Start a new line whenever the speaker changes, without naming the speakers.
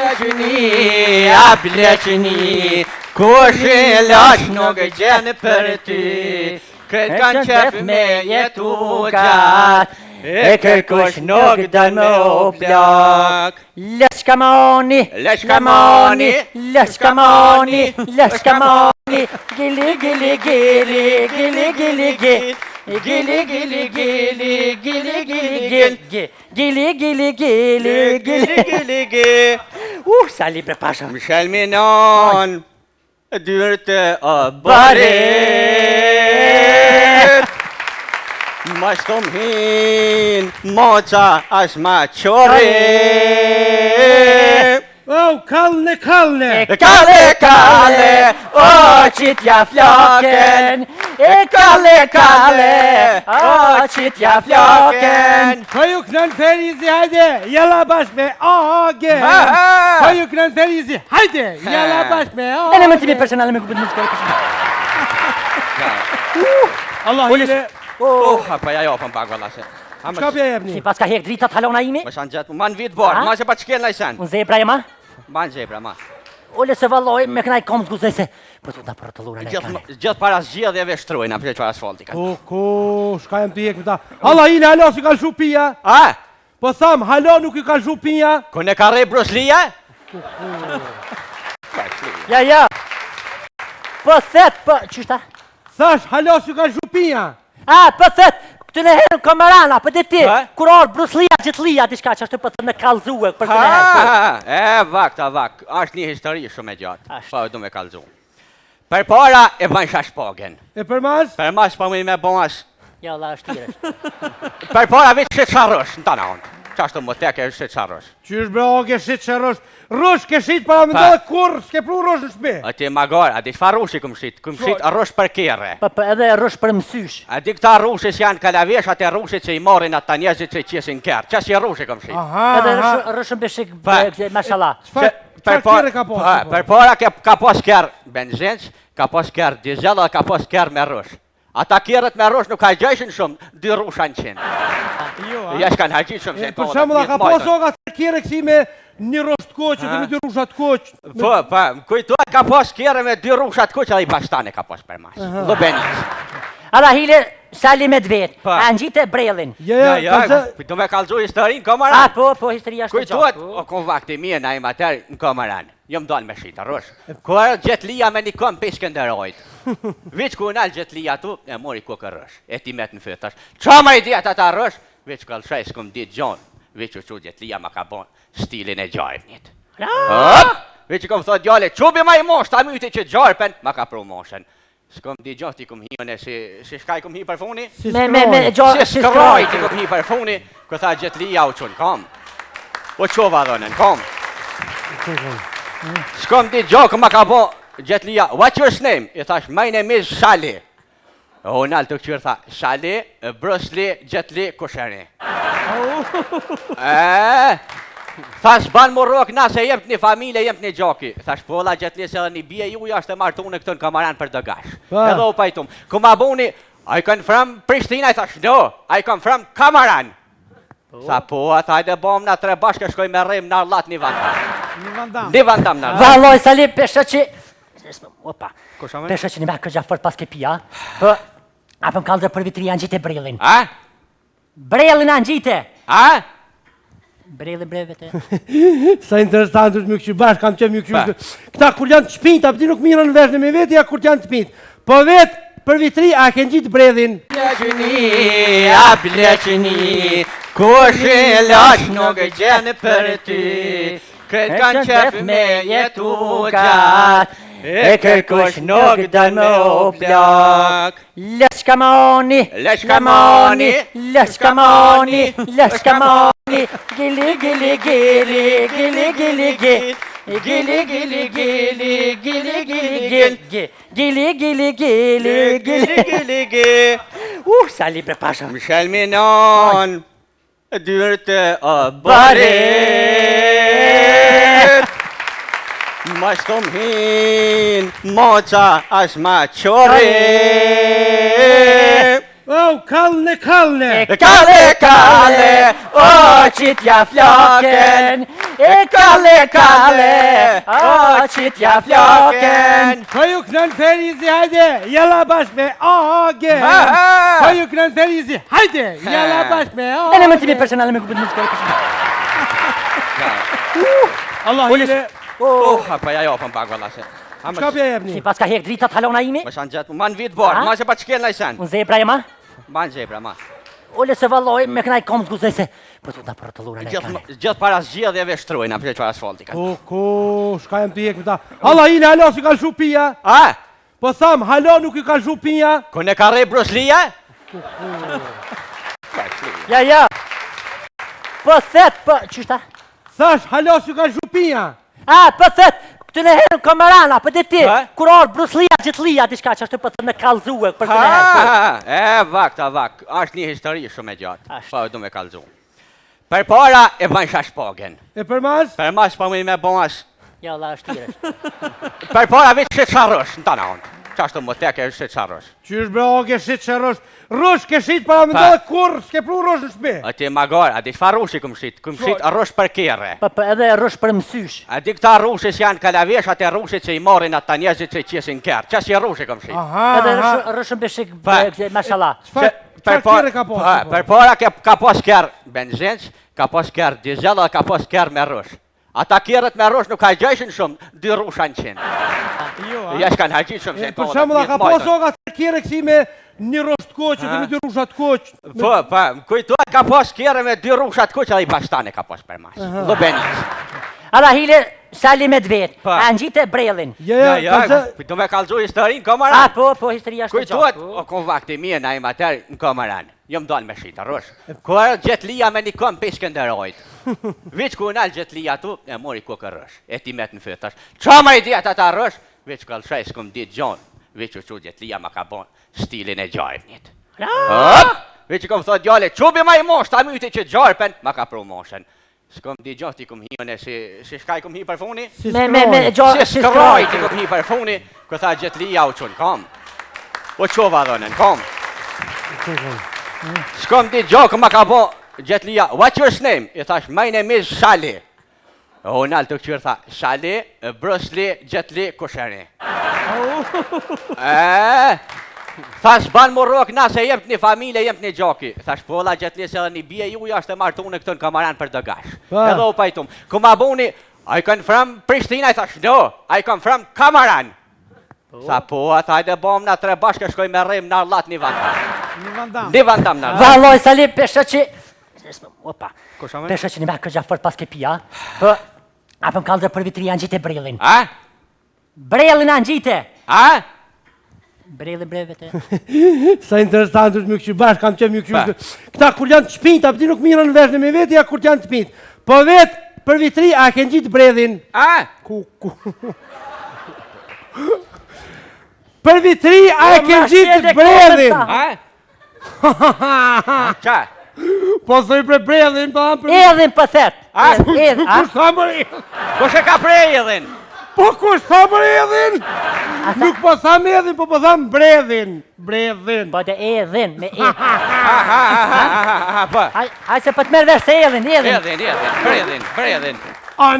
Bleqni, a bleqni, kush i lash nuk gjen për ty. Këtë kanë qef me jetu gjatë, e kërkush nuk dal me u plak.
Leshkamoni,
Leshkamoni,
leshkamoni, leshkamoni, gili gili gili, gili gili gili. Gili gili gili, gili gili gili, gili gili gili, gili
gili gili.
Sali bre pasha.
Michel Minon, dyrte o baret. Ma shtom hin, moca as ma qore.
Oh, kalne, kalne!
Kalle, kalle, o qitja floken. Kalle, kalle, o qitja floken.
Har ju knall Ferizi, hajde! Jalla bash me Age! Har ju knall Ferizi, hajde! Jalla bash me Age!
Elementi mi personale me kupit muzikore personale.
Allah hile!
Pa ja jopën pak valla se.
Shka pja jebni?
Si pas ka hek drita talona imi?
Ma shanë gjatë, ma në vitë borë, ma që pa qken lajsen.
Unë zebra e ma?
Ma në gjebra, ma.
Ole se valloj me kënaj kom zguzej se për të da për të lura në kane.
Gjithë para zgjedhjeve shtrujnë, apë që asfalti kanë.
Shka jem të jek me ta? Allah hile, halo si ka lëshu pia?
A?
Po tham, halo nuk i ka lëshu pia?
Kone ka rej Bruslia?
Ja. Po thet, po, qyshta?
Thash, halo si ka lëshu pia?
A, po thet, këtë në herën kamerana, për dhe ti, kur orë bruslia, gjithlia, diçka që ashtë për të me kalzue, për këtë në herë.
Vakt, është një histori shumë e gjatë, pa du me kalzu. Për para e ban shashpogen.
E për mas?
Për mas pa mu i me bongas.
Ja, la, është tire.
Për para vitë shetë sharosh, në tana onë. Qashtu më teke shetë sharosh.
Qysh bre, o ke shit që rosh? Rosh ke shit para me ndodhe kur s'ke pru rosh në shpe?
A ti magar, a di shfa rushi këm shit rosh për kere.
Edhe rosh për mësysh.
A di këta rushis janë kalavesh, atë rushit që i morin ata njerëzit që i qesin kërë. Qas i rushi këm shit.
Edhe roshën beshik, mashallah.
Qfar kere ka pos?
Për para ka pos kërë benzinç, ka pos kërë dizel, ka pos kërë me rush. Ata kjerët me rush nuk ka gjëshin shumë, 2 rusha në qenë. Ja shkan haqit shumë se
për shembull ka pos oga të kjerë kësi me 1 rosh të koqë, dhe me 2 rusha të koqë.
Po, kujtuat ka pos kjerë me 2 rusha të koqë, edhe i bastane ka pos për mas. Lubenis.
Alla hile, sali me dvet, a në gjitë e brelin.
Ja, do me kalzu historin, komaran.
Po, historia është të gjatë.
Kujtuat, o kon vakti mje na i mater në komaran. Jom dal me shita, rosh. Kërë gjetlia me një kom për Skënderajt. Veç ku nalë gjetlia tu, e mori ku kër rosh. E ti met në fytash. Qa ma i djetë ata rosh? Veç kallë shaj s'kom ditë gjonë. Veç u gjetlia ma ka bon stilin e gjarëvnit. Veç kom thot gjale, qubi ma i mosh, ta myti që gjarëpen, ma ka pru moshen. S'kom di gjohë ti kom hione, si shkaj kom hi për funi?
Si skroj
ti kom hi për funi, kë tha gjetlia u qunë, kom. U qova dhonen, kom. S'kom di gjohë, kë ma ka bo gjetlia, what's your name? I thash, my name is Shali. O nalë të këqyrë tha, Shali, Brusli, Gjetli, Kusheri. Thash, ban më rok na se jemt një familje, jemt një gjoki. Thash, pola Gjetli se dhe një bje juja është e martune këtë në kamaran për dëgash. Edhe u pajtum. Këma buni, I come from Prishtina, I thash, no, I come from Kamaran. Tha, po, thajde bom na 3 bashkë shkoj me rrim në arlat një vandam. Një vandam në arlat.
Valoj, sali, pesha që... Opa, pesha që një me kërgja fort pas ke pia, po, apëm kallë dhe për vitri anë gjitë e brelin.
A?
Brelin anë gjitë.
A?
Brelin brevete.
Sa interesant është më këshu bashkë, kam qenë më këshu. Këta kur janë të shpinta, pëti nuk mirën në vesh në me vetë, ja kur janë të shpinta. Po vetë, për vitri, a kënë gjitë brelin.
Bleqni, a bleqni, kush i lash nuk gjen për ty. Këtë kanë qef me jetu gjatë, e kërkush nuk dal me u plak.
Leshkamoni,
Leshkamoni,
leshkamoni, leshkamoni, gili gili gili, gili gili gili. Gili gili gili, gili gili gili, gili gili gili, gili gili gili. Sali bre pasha.
Michel Minon, dyrte o baret. Ma shtom hin, moca as ma qore.
Oh, kalne, kalne!
Kalle, kalle, o qitja floken. e kale, o qitja floken.
Po ju kënën Ferizi, hajde, jella bashkë me Agen. Po ju kënën Ferizi, hajde, jella bashkë me Agen.
Në më timi personale me kupit muzikore personale.
Allah hile.
Pa ja jopën pak valla se.
Shka pja jebni?
Si pas ka hek dritat halona imi?
Më shanë gjatë, ma në vitë borë, ma që pa qëken lajsen.
Unë zebra e ma?
Ma në gjebra, ma.
Ole se valloj me kënaj kom zguzej se për të da për të lura në kane.
Gjithë para zgjedhjeve shtrujnë, apë që që asfalti kanë.
Ko, shka jem të jek me ta. Allah hile, halo si ka lëshu pia.
A?
Po tham, halo nuk i ka lëshu pia.
Kone ka rej Bruslia?
Ja. Po thet, po, qyshta?
Thash, halo si ka lëshu pia.
A, po thet, këtë në herën kamerana, për dhe ti,
Ha?
kur orë bruslia, gjithlia, diçka që ashtë për të me kalzue, për këtë në herë.
E, vak, është një histori shumë e gjatë. Po, du me kalzu. Për para e ban shashpogen.
E për mas?
Për mas pa më me bongas.
Ja, la, është tire.
Për para vetë shetë sharosh, në tana onë. Qashtu më teke shetë sharosh.
Qysh bre, o ke shit që rosh. Rosh ke shit para me ndodhe kur s'ke pru rosh në shpe.
A ti magar, a di shfa rushi këm shit? Këm shit rosh për kere.
Po, edhe rrush për mësysh.
A di këta rushis janë kalavesh, atë rushit që i morin ata njerëzit që i qesin kërë. Qas i rushi këm shit?
Edhe rrush në beshik, mashallah.
Qfar kjere ka posë?
Për para ka pos kërë benzinç, ka pos kërë dizel, dhe ka pos kërë me rush. Ata kjerët me rush nuk ka gjejshin shumë, 2 rusha në qenë. Ja shkan haqit shumë se
Për shumë ka posë oga të kjere kësi me një rosh të koqë, dhe me 2 rusha të koqë.
Po, më kujtojt ka pos kjerë me 2 rusha të koqë, edhe i bastane ka pos për mas. Lubenis.
Alla hile, sali me dvet,
Pa.
a në gjitë e brelin.
Du me kalzu historin, komaran.
A, po, historia është të
Kujtojt,
gjatë.
o kon vakti mje na i mater në komaran. Jom dalë me shita, rosh. Kërë gjetlia me një kom pishkënderojt. Veç ku nalë gjetlia tu, e mori ku kërësh. E ti met në fytash. Qa ma i djetë ata rosh? Veç kalshaj s'kom ditë gjonë. Veç u që gjetlia ma ka bon stilin e gjarëvnit. Veç u kom thot gjale, qubi ma i mosh, ta myti që gjarëpen, ma ka pru moshen. S'kom di gjohë ti kom hione, si shkaj kom hi për funi?
Me gjohë,
Si skroj ti kom hi për funi, kë tha gjetlia u qunë, kom. U qova dhonen, kom. S'kom di gjohë, kë ma ka bo gjetlia, what's your name? I thash, my name is Shali. O nalë të këqyrë tha, Shali, Brusli, Gjetli, Kusheri. Thash, ban më rok, na se jem të një familje, jem të një gjoki. Thash, po la Gjetli se dhe një bje ju jashtë e martu në këtë në kamaran për dëgash. Edhe u pajtum. Ku ma buni, I come from Prishtina, I thash, no, I come from Kamaran. Tha, po, a thajde bom na 3 bashkë shkoj me rrim në arlat një vandam. Një vandam në arlat.
Valoj, sali, pesha që... Opa,
Kusha me?
pesha që një me kërgja fort pas ke pia. Po, apëm kaldre për vitri janë gjitë e brelin.
A?
Brelin janë gjitë.
A?
Brelin brevete.
Sa interesant është më këshu, bashkë kam qenë më këshu. Këta kur janë të shpinjt, apë ti nuk mirën në vesh në me vetë, ja kur janë të shpinjt. Po vetë, për vitri, a kënë gjitë bredhin.
A?
Për vitri, a kënë gjitë bredhin.
A? Qa?
Po thoi për bredhin, po amë për...
Edhin për thet. Edhin, a?
Kush tha më edhin?
Kush e ka prej edhin?
Po kush tha më edhin? Nuk po tham edhin, po tham bredhin. Bredhin.
Po dhe edhin, me edhin.
Po.
Haj se për të merë vesh se edhin, edhin.
Edhin, bredhin.
A